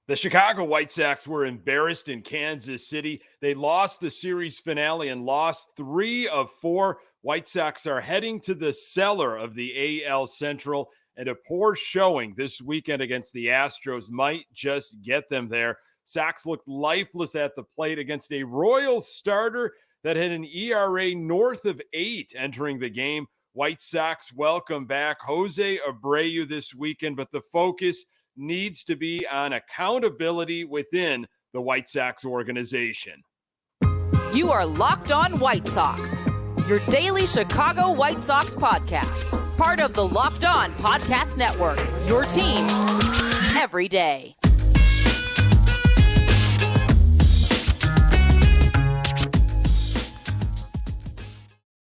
The Chicago White Sox were embarrassed in Kansas City. They lost the series finale and lost 3 of 4. White Sox are heading to the cellar of the AL Central, and a poor showing this weekend against the Astros might just get them there. Sox looked lifeless at the plate against a Royals starter that had an ERA north of 8 entering the game. White Sox welcome back Jose Abreu this weekend, but the focus needs to be on accountability within the White Sox organization. You are Locked On White Sox, your daily Chicago White Sox podcast, part of the Locked On Podcast Network, your team every day.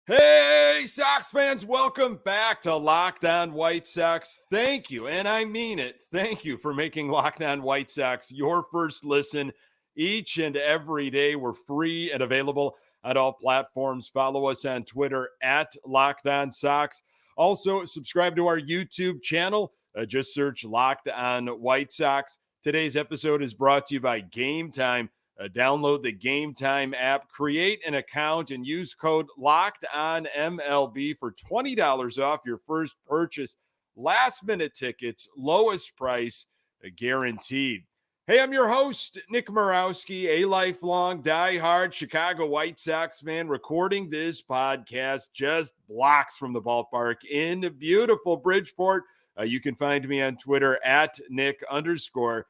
Hey, Sox fans, welcome back to Locked On White Sox. Thank you, and I mean it, thank you for making Locked On White Sox your first listen each and every day. We're free and available on all platforms. Follow us on Twitter at Locked On Sox. Also, subscribe to our YouTube channel. Just search Locked On White Sox. Today's episode is brought to you by Game Time. Download the Game Time app, create an account, and use code LOCKEDONMLB for $20 off your first purchase. Last-minute tickets, lowest price, guaranteed. Hey, I'm your host, Nick Morawski, a lifelong diehard Chicago White Sox fan, recording this podcast just blocks from the ballpark in beautiful Bridgeport. You can find me on Twitter at Nick_GGTV.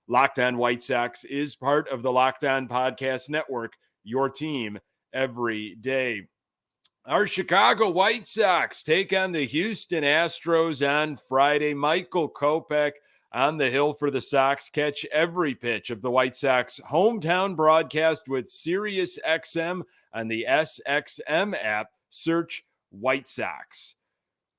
Locked On White Sox is part of the Locked On Podcast Network, your team every day. Our Chicago White Sox take on the Houston Astros on Friday. Michael Kopech on the hill for the Sox. Catch every pitch of the White Sox hometown broadcast with Sirius XM on the SXM app. Search White Sox.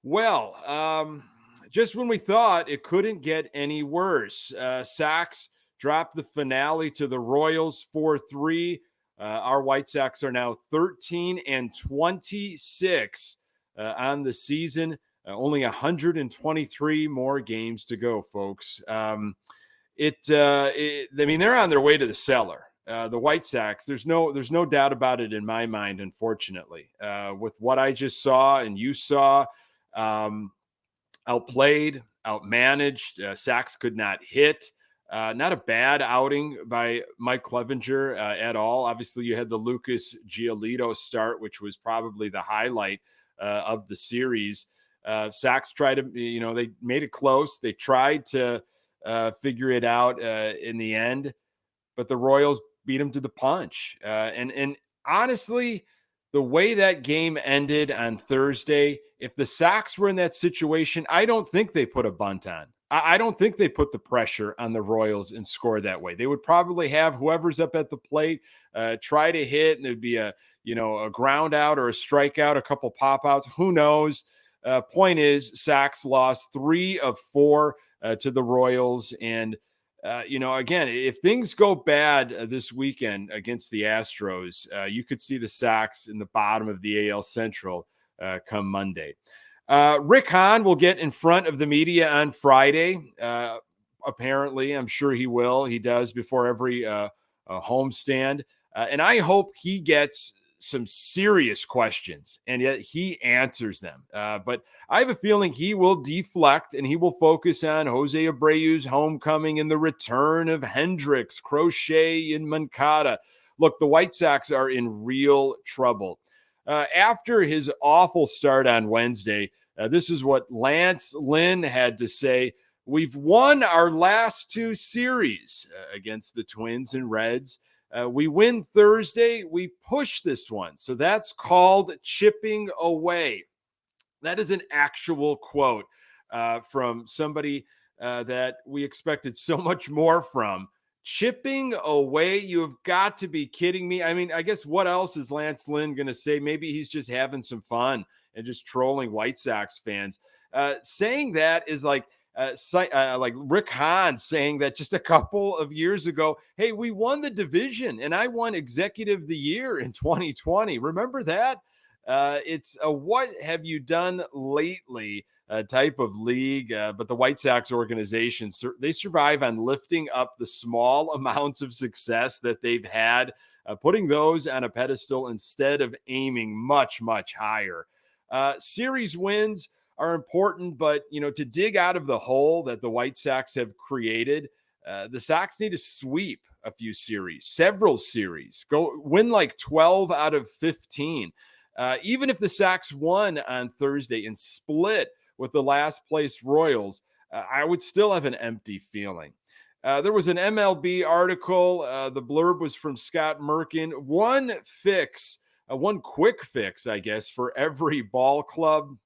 Well, just when we thought it couldn't get any worse, Sox dropped the finale to the Royals 4-3. Our White Sox are now 13-26 on the season. Only 123 more games to go, folks. I mean, they're on their way to the cellar. The White Sox, there's no doubt about it in my mind, unfortunately. With what I just saw and you saw, outplayed, outmanaged. Sox could not hit. Not a bad outing by Mike Clevenger at all. Obviously, you had the Lucas Giolito start, which was probably the highlight of the series. Sox tried to, they made it close. They tried to figure it out in the end, but the Royals beat them to the punch. And honestly, the way that game ended on Thursday, if the Sox were in that situation, I don't think they put a bunt on. I don't think they put the pressure on the Royals and score that way. They would probably have whoever's up at the plate try to hit, and there'd be a ground out or a strikeout, a couple pop outs. Who knows? Point is, Sox lost 3 of 4 to the Royals. And, again, if things go bad this weekend against the Astros, you could see the Sox in the bottom of the AL Central come Monday. Rick Hahn will get in front of the media on Friday. Apparently, I'm sure he will. He does before every homestand. And I hope he gets some serious questions and yet he answers them. But I have a feeling he will deflect and he will focus on Jose Abreu's homecoming and the return of Hendricks, Crochet, and Moncada. Look, the White Sox are in real trouble. After his awful start on Wednesday, this is what Lance Lynn had to say. We've won our last 2 series against the Twins and Reds. We win Thursday. We push this one. So that's called chipping away. That is an actual quote from somebody that we expected so much more from. Chipping away? You have got to be kidding me. I mean, I guess what else is Lance Lynn going to say? Maybe he's just having some fun and just trolling White Sox fans. Saying that is like Rick Hahn saying that just a couple of years ago, hey, we won the division and I won Executive of the Year in 2020. Remember that? It's a what have you done lately type of league. But the White Sox organization, they survive on lifting up the small amounts of success that they've had, putting those on a pedestal instead of aiming much, much higher. Series wins are important, but to dig out of the hole that the White Sox have created, the Sox need to sweep a few series, several series, go win like 12 out of 15. Even if the Sox won on Thursday and split with the last place Royals, I would still have an empty feeling. There was an MLB article. The blurb was from Scott Merkin. One quick fix, I guess, for every ball club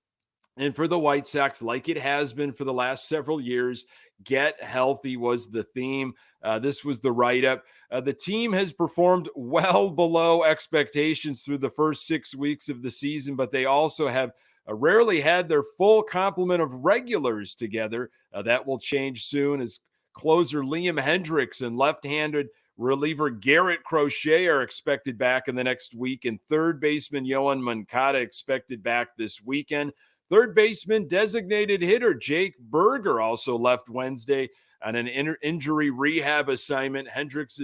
and for the White Sox, like it has been for the last several years. Get healthy was the theme. This was the write-up. The team has performed well below expectations through the first 6 weeks of the season, but they also have rarely had their full complement of regulars together. That will change soon as closer Liam Hendricks and left-handed reliever Garrett Crochet are expected back in the next week, and third baseman Yohan Moncada expected back this weekend. Third baseman designated hitter Jake Berger also left Wednesday on an injury rehab assignment. Hendricks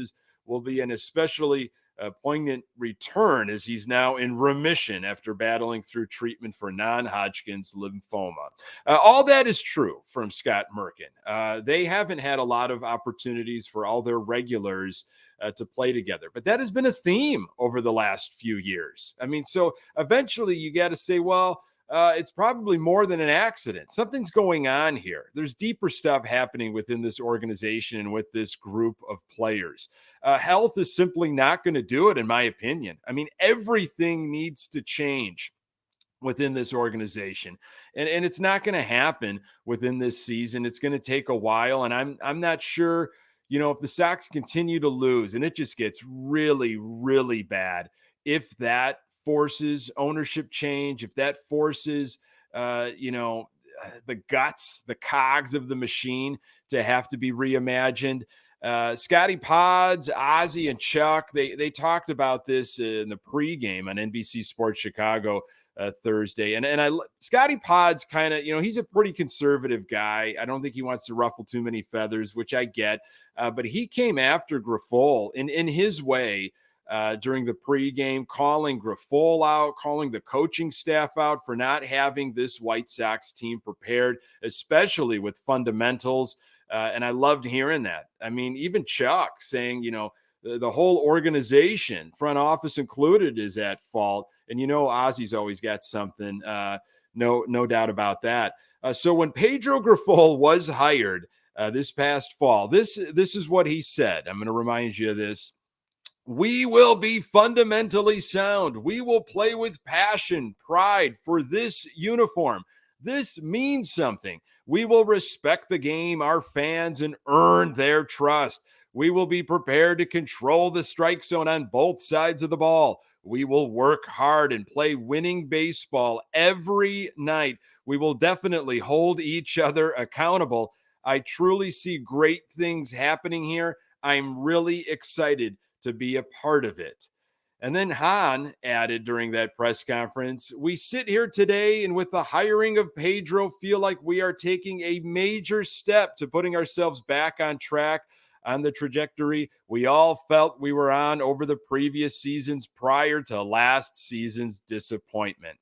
will be an especially poignant return as he's now in remission after battling through treatment for non-Hodgkin's lymphoma. All that is true from Scott Merkin. They haven't had a lot of opportunities for all their regulars to play together, but that has been a theme over the last few years. I mean, so eventually you got to say, well, it's probably more than an accident. Something's going on here. There's deeper stuff happening within this organization and with this group of players. Health is simply not going to do it, in my opinion. I mean, everything needs to change within this organization, and it's not going to happen within this season. It's going to take a while, and I'm not sure, if the Sox continue to lose and it just gets really, really bad, if that forces ownership change, if that forces, the guts, the cogs of the machine to have to be reimagined. Scotty Pods, Ozzie, and Chuck, they talked about this in the pregame on NBC Sports Chicago Thursday. And Scotty Pods kind of, he's a pretty conservative guy. I don't think he wants to ruffle too many feathers, which I get. But he came after Grifol in his way during the pregame, calling Grifol out, calling the coaching staff out for not having this White Sox team prepared, especially with fundamentals. And I loved hearing that. I mean, even Chuck saying, the whole organization, front office included, is at fault. And, Ozzie's always got something. No doubt about that. So when Pedro Grifol was hired this past fall, this is what he said. I'm going to remind you of this. We will be fundamentally sound. We will play with passion, pride for this uniform. This means something. We will respect the game, our fans, and earn their trust. We will be prepared to control the strike zone on both sides of the ball. We will work hard and play winning baseball every night. We will definitely hold each other accountable. I truly see great things happening here. I'm really excited to be a part of it. And then Hahn added during that press conference, we sit here today and with the hiring of Pedro feel like we are taking a major step to putting ourselves back on track on the trajectory we all felt we were on over the previous seasons prior to last season's disappointment.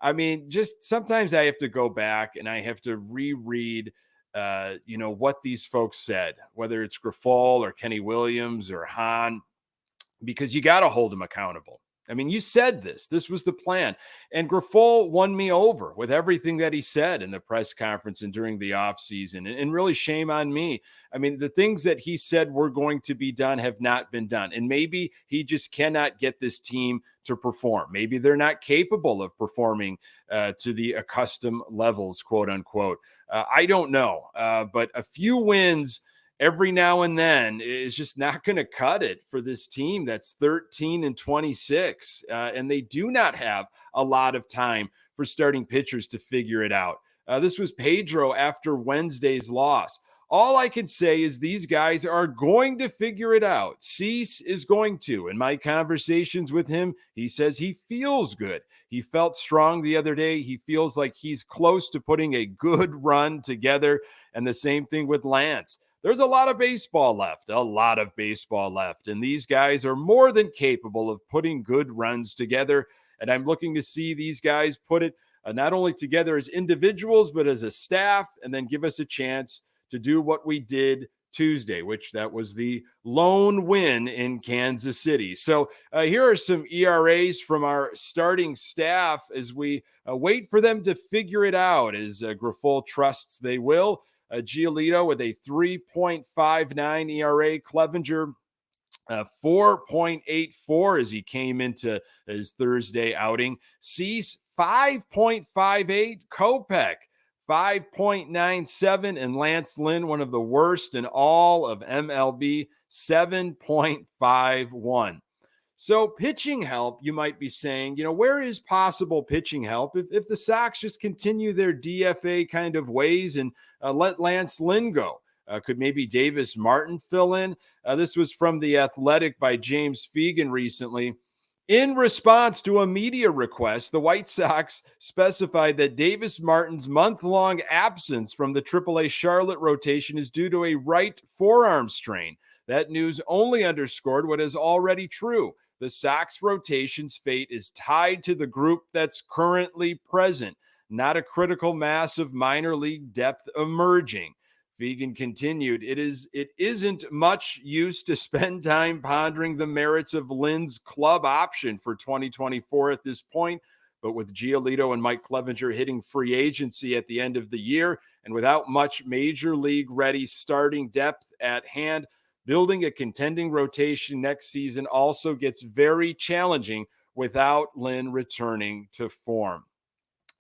I mean, just sometimes I have to go back and I have to reread what these folks said, whether it's Grifol or Kenny Williams or Hahn, because you got to hold them accountable. I mean, you said this was the plan, and Grifol won me over with everything that he said in the press conference and during the offseason, and really shame on me. I mean, the things that he said were going to be done have not been done, and maybe he just cannot get this team to perform. Maybe they're not capable of performing to the accustomed levels, quote unquote. I don't know, but a few wins every now and then is just not going to cut it for this team that's 13-26. And they do not have a lot of time for starting pitchers to figure it out. This was Pedro after Wednesday's loss. All I can say is these guys are going to figure it out. Cease is going to. In my conversations with him, he says he feels good. He felt strong the other day. He feels like he's close to putting a good run together. And the same thing with Lance. There's a lot of baseball left, And these guys are more than capable of putting good runs together. And I'm looking to see these guys put it not only together as individuals, but as a staff, and then give us a chance to do what we did Tuesday, which that was the lone win in Kansas City. So here are some ERAs from our starting staff as we wait for them to figure it out, as Grifol trusts they will. Giolito with a 3.59 ERA, Clevenger 4.84 as he came into his Thursday outing. Cease 5.58, Kopech 5.97, and Lance Lynn, one of the worst in all of MLB, 7.51. So pitching help, you might be saying, where is possible pitching help if the Sox just continue their DFA kind of ways and let Lance Lynn go? Could maybe Davis Martin fill in? This was from The Athletic by James Fegan recently. In response to a media request, the White Sox specified that Davis Martin's month-long absence from the AAA Charlotte rotation is due to a right forearm strain. That news only underscored what is already true. The Sox rotation's fate is tied to the group that's currently present, not a critical mass of minor league depth emerging. Fegan continued, it isn't much use to spend time pondering the merits of Lynn's club option for 2024 at this point, but with Giolito and Mike Clevenger hitting free agency at the end of the year, and without much major league ready starting depth at hand, building a contending rotation next season also gets very challenging without Lynn returning to form.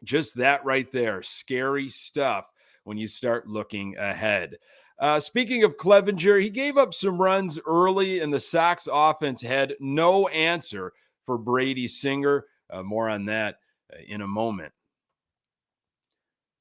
Just that right there, scary stuff when you start looking ahead. Speaking of Clevenger, he gave up some runs early, and the Sox offense had no answer for Brady Singer. More on that in a moment.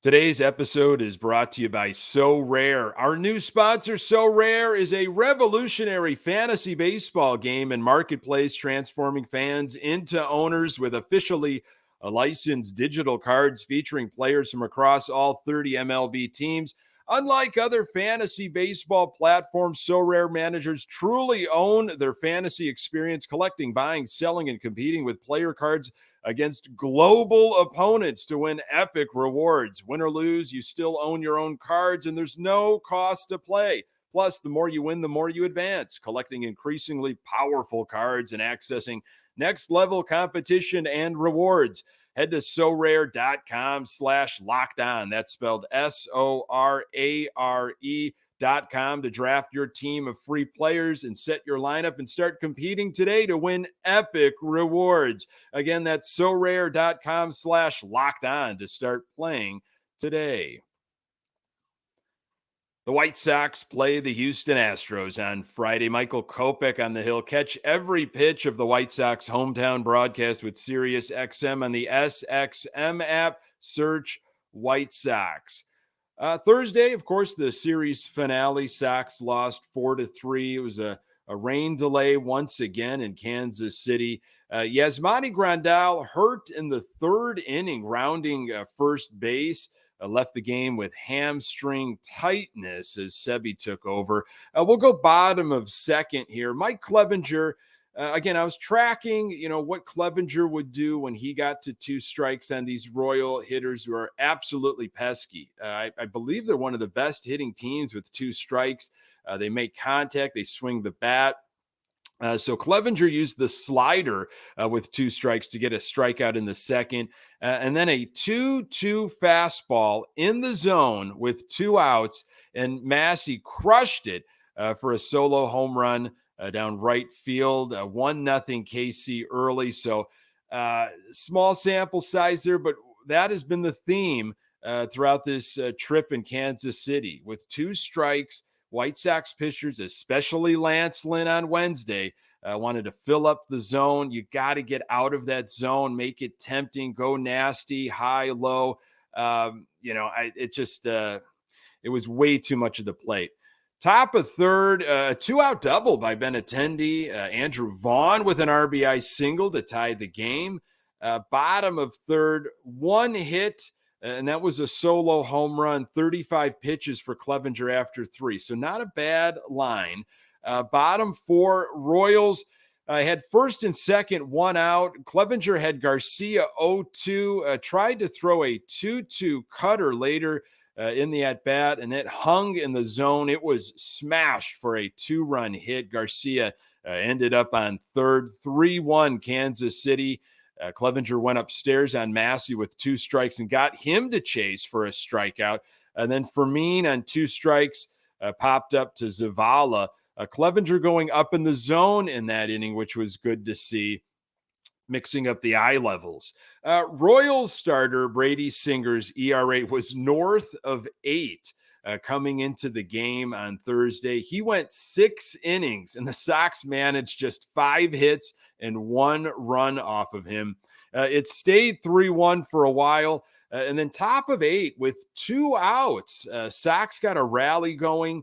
Today's episode is brought to you by So Rare. Our new sponsor, So Rare, is a revolutionary fantasy baseball game and marketplace transforming fans into owners with officially licensed digital cards featuring players from across all 30 MLB teams. Unlike other fantasy baseball platforms, So Rare managers truly own their fantasy experience, collecting, buying, selling, and competing with player cards against global opponents to win epic rewards. Win or lose, you still own your own cards, and there's no cost to play. Plus, the more you win, the more you advance, collecting increasingly powerful cards and accessing next-level competition and rewards. Head to sorare.com/lockedon. That's spelled SORARE.com to draft your team of free players and set your lineup and start competing today to win epic rewards. Again, that's sorare.com/lockedon to start playing today. The White Sox play the Houston Astros on Friday. Michael Kopech on the hill. Catch every pitch of the White Sox hometown broadcast with Sirius XM on the SXM app. Search White Sox. Thursday, of course, the series finale. Sox lost 4-3. It was a rain delay once again in Kansas City. Yasmani Grandal hurt in the third inning, rounding first base. Left the game with hamstring tightness as Sebi took over. We'll go bottom of second here. Mike Clevenger, again, I was tracking, what Clevenger would do when he got to 2 strikes on these Royal hitters who are absolutely pesky. I believe they're one of the best hitting teams with 2 strikes. They make contact. They swing the bat. So Clevenger used the slider with 2 strikes to get a strikeout in the second, and then a 2-2 fastball in the zone with 2 outs, and Massey crushed it for a solo home run down right field, 1-0 KC early. So small sample size there, but that has been the theme throughout this trip in Kansas City. With 2 strikes, White Sox pitchers, especially Lance Lynn on Wednesday, wanted to fill up the zone. You got to get out of that zone, make it tempting, go nasty, high, low. It was way too much of the plate. Top of third, a 2-out double by Benintendi. Andrew Vaughn with an RBI single to tie the game. Bottom of third, one hit, and that was a solo home run, 35 pitches for Clevenger after 3. So not a bad line. Bottom four, Royals had first and second, 1 out. Clevenger had Garcia 0-2, tried to throw a 2-2 cutter later in the at-bat, and it hung in the zone. It was smashed for a 2-run hit. Garcia ended up on third. 3-1 Kansas City. Clevenger went upstairs on Massey with 2 strikes and got him to chase for a strikeout. And then Fermin on 2 strikes popped up to Zavala. Clevenger going up in the zone in that inning, which was good to see, mixing up the eye levels. Royals starter Brady Singer's ERA was north of 8 coming into the game on Thursday. He went 6 innings, and the Sox managed just 5 hits and 1 run off of him. It stayed 3-1 for a while, and then top of 8 with 2 outs. Sox got a rally going.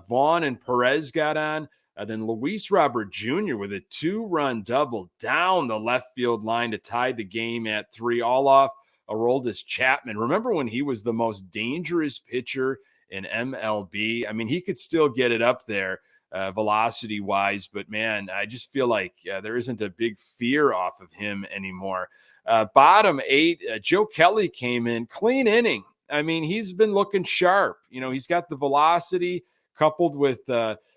Vaughn and Perez got on. Then Luis Robert Jr. with a 2-run double down the left field line to tie the game at 3, all off Aroldis Chapman. Remember when he was the most dangerous pitcher in MLB? I mean, he could still get it up there velocity-wise, but man, I just feel like there isn't a big fear off of him anymore. Bottom 8, Joe Kelly came in, clean inning. I mean, he's been looking sharp. You know, he's got the velocity coupled with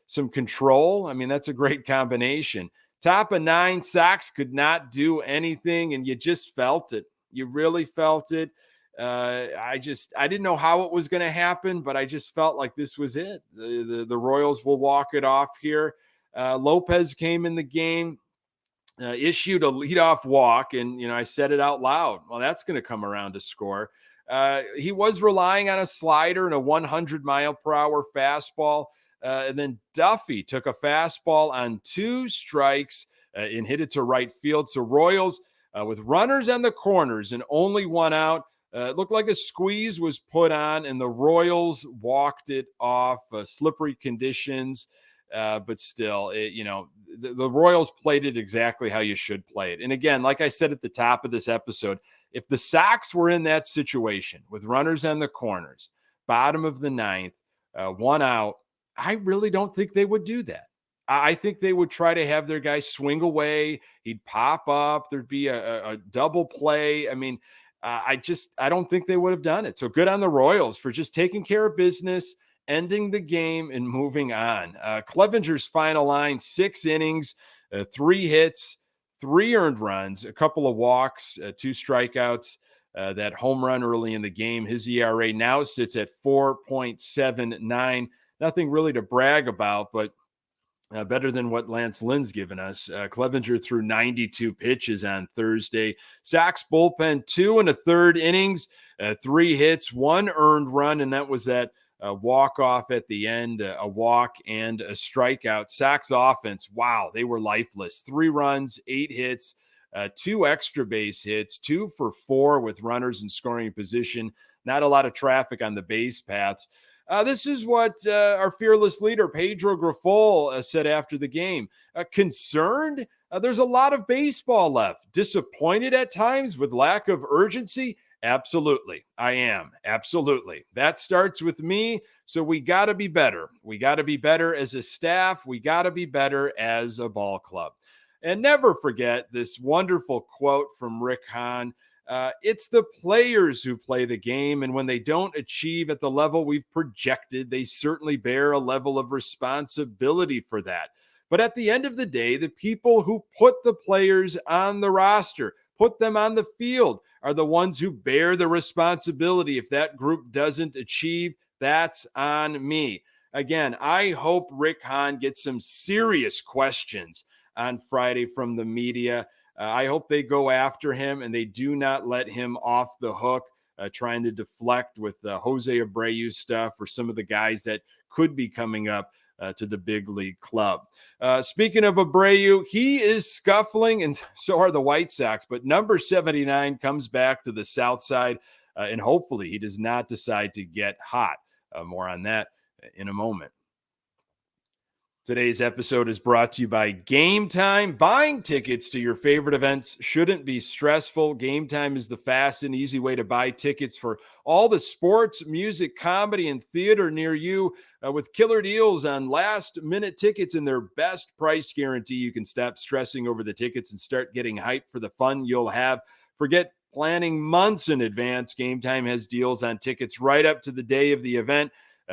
some control. I mean, that's a great combination. Top of 9, Sox could not do anything, and you just felt it. You really felt it. I didn't know how it was going to happen, but I just felt like this was it. The Royals will walk it off here. Lopez came in the game, issued a leadoff walk, and I said it out loud. Well, that's going to come around to score. He was relying on a slider and a 100-mile-per-hour fastball. And then Duffy took a fastball on 2 strikes and hit it to right field. So Royals, with runners on the corners and only 1 out, it looked like a squeeze was put on, and the Royals walked it off. Slippery conditions, but still, the Royals played it exactly how you should play it. And again, like I said at the top of this episode, if the Sox were in that situation with runners on the corners, bottom of the 9th, 1 out, I really don't think they would do that. I think they would try to have their guy swing away. He'd pop up. There'd be a double play. I mean, I don't think they would have done it. So good on the Royals for just taking care of business, ending the game, and moving on. Clevenger's final line, 6 innings, 3 hits, 3 earned runs, a couple of walks, 2 strikeouts, that home run early in the game. His ERA now sits at 4.79. Nothing really to brag about, but better than what Lance Lynn's given us. Clevenger threw 92 pitches on Thursday. Sox bullpen, 2 1/3 innings, 3 hits, 1 earned run, and that was that walk-off at the end, a walk and a strikeout. Sox offense, wow, they were lifeless. 3 runs, 8 hits, 2 extra base hits, 2 for 4 with runners in scoring position. Not a lot of traffic on the base paths. This is what our fearless leader, Pedro Grifol, said after the game. Concerned? There's a lot of baseball left. Disappointed at times with lack of urgency? Absolutely. I am. Absolutely. That starts with me. So we got to be better. We got to be better as a staff. We got to be better as a ball club. And never forget this wonderful quote from Rick Hahn. It's the players who play the game, and when they don't achieve at the level we've projected, they certainly bear a level of responsibility for that. But at the end of the day, the people who put the players on the roster, put them on the field, are the ones who bear the responsibility. If that group doesn't achieve, that's on me. Again, I hope Rick Hahn gets some serious questions on Friday from the media. I hope they go after him and they do not let him off the hook, trying to deflect with Jose Abreu stuff or some of the guys that could be coming up to the big league club. Speaking of Abreu, he is scuffling, and so are the White Sox, but number 79 comes back to the south side, and hopefully he does not decide to get hot. More on that in a moment. Today's episode is brought to you by Game Time. Buying tickets to your favorite events shouldn't be stressful. Game Time is the fast and easy way to buy tickets for all the sports, music, comedy, and theater near you with killer deals on last-minute tickets and their best price guarantee. You can stop stressing over the tickets and start getting hyped for the fun you'll have. Forget planning months in advance. Game Time has deals on tickets right up to the day of the event.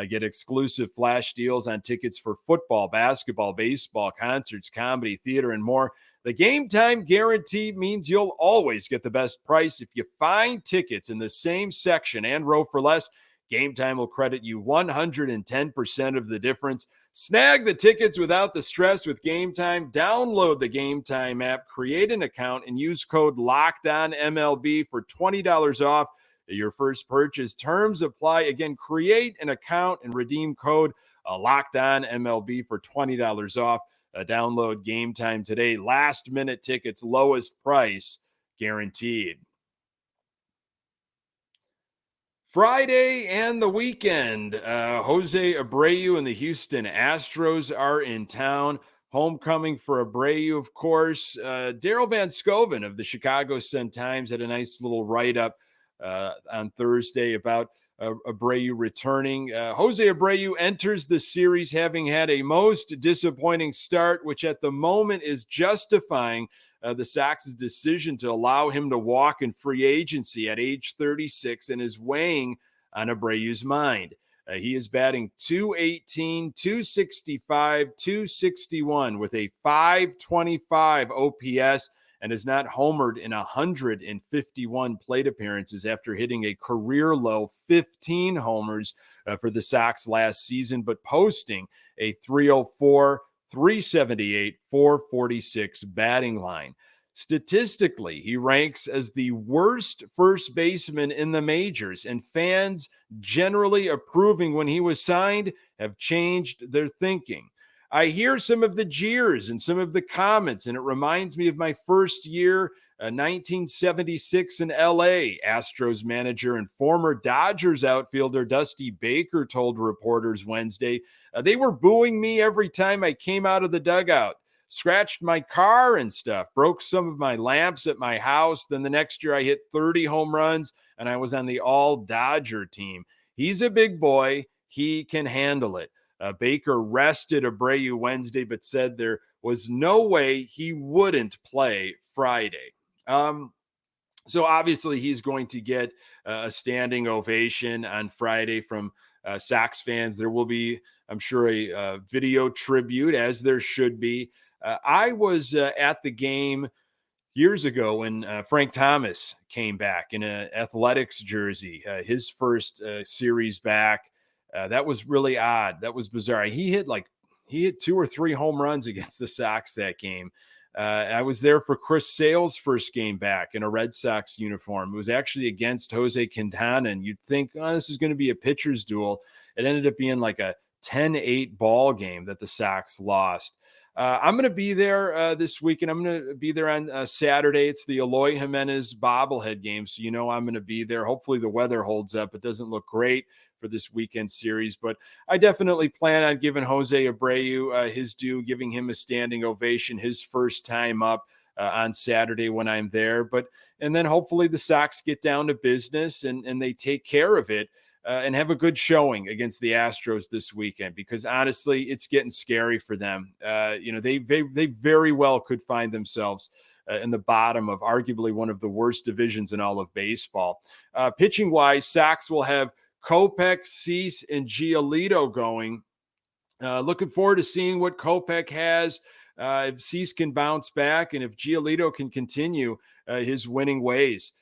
Get exclusive flash deals on tickets for football, basketball, baseball, concerts, comedy, theater, and more. The Game Time guarantee means you'll always get the best price. If you find tickets in the same section and row for less, Game Time will credit you 110% of the difference. Snag the tickets without the stress with Game Time. Download the Game Time app, create an account, and use code LOCKEDONMLB for $20 off your first purchase. Terms apply. Again, create an account and redeem code LOCKEDONMLB for $20 off. Download Game Time today. Last minute tickets, lowest price guaranteed. Friday and the weekend, Jose Abreu and the Houston Astros are in town. Homecoming for Abreu, of course. Daryl Van Scoven of the Chicago Sun-Times had a nice little write-up on Thursday about Abreu returning. Jose Abreu enters the series having had a most disappointing start, which at the moment is justifying the Sox's decision to allow him to walk in free agency at age 36 and is weighing on Abreu's mind. He is batting .218, .265, .261 with a .525 OPS and has not homered in 151 plate appearances after hitting a career low 15 homers for the Sox last season, but posting a .304, .378, .446 batting line. Statistically, he ranks as the worst first baseman in the majors, and fans generally approving when he was signed have changed their thinking. I hear some of the jeers and some of the comments, and it reminds me of my first year, 1976 in LA. Astros manager and former Dodgers outfielder Dusty Baker told reporters Wednesday, they were booing me every time I came out of the dugout, scratched my car and stuff, broke some of my lamps at my house. Then the next year I hit 30 home runs, and I was on the all-Dodger team. He's a big boy. He can handle it. Baker rested Abreu Wednesday, but said there was no way he wouldn't play Friday. So obviously he's going to get a standing ovation on Friday from Sox fans. There will be, I'm sure, a video tribute, as there should be. I was at the game years ago when Frank Thomas came back in an Athletics jersey, his first series back. That was really odd. That was bizarre. He hit 2 or 3 home runs against the Sox that game. I was there for Chris Sale's first game back in a Red Sox uniform. It was actually against Jose Quintana, and you'd think, oh, this is going to be a pitcher's duel. It ended up being like a 10-8 ball game that the Sox lost. I'm going to be there this weekend. I'm going to be there on Saturday. It's the Eloy Jimenez bobblehead game, so you know I'm going to be there. Hopefully the weather holds up. It doesn't look great for this weekend series, but I definitely plan on giving Jose Abreu his due, giving him a standing ovation, his first time up on Saturday when I'm there. And then hopefully the Sox get down to business and they take care of it. And have a good showing against the Astros this weekend, because honestly, it's getting scary for them. They very well could find themselves in the bottom of arguably one of the worst divisions in all of baseball. Pitching wise, Sox will have Kopech, Cease, and Giolito going. Looking forward to seeing what Kopech has. If Cease can bounce back and if Giolito can continue his winning ways.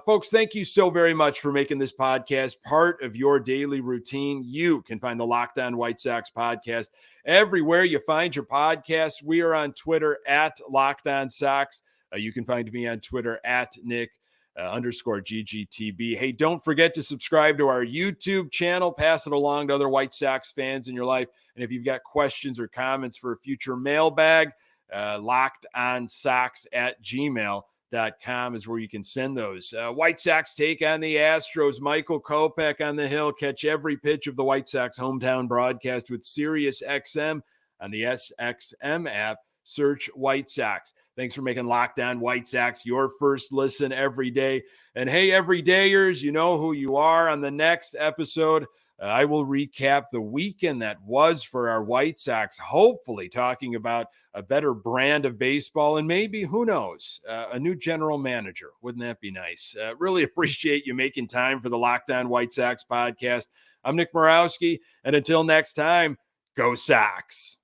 Folks, thank you so very much for making this podcast part of your daily routine. You can find the Locked On White Sox podcast everywhere you find your podcasts. We are on Twitter at Locked On Sox. You can find me on Twitter at Nick_GGTB. Hey, don't forget to subscribe to our YouTube channel. Pass it along to other White Sox fans in your life. And if you've got questions or comments for a future mailbag, lockedonsox@gmail.com. is where you can send those. White Sox take on the Astros. Michael Kopech on the hill. Catch every pitch of the White Sox hometown broadcast with Sirius XM on the SXM app. Search White Sox. Thanks for making Locked On White Sox your first listen every day. And hey, everydayers, you know who you are. On the next episode, I will recap the weekend that was for our White Sox, hopefully talking about a better brand of baseball and maybe, who knows, a new general manager. Wouldn't that be nice? Really appreciate you making time for the Locked On White Sox podcast. I'm Nick Morawski, and until next time, go Sox.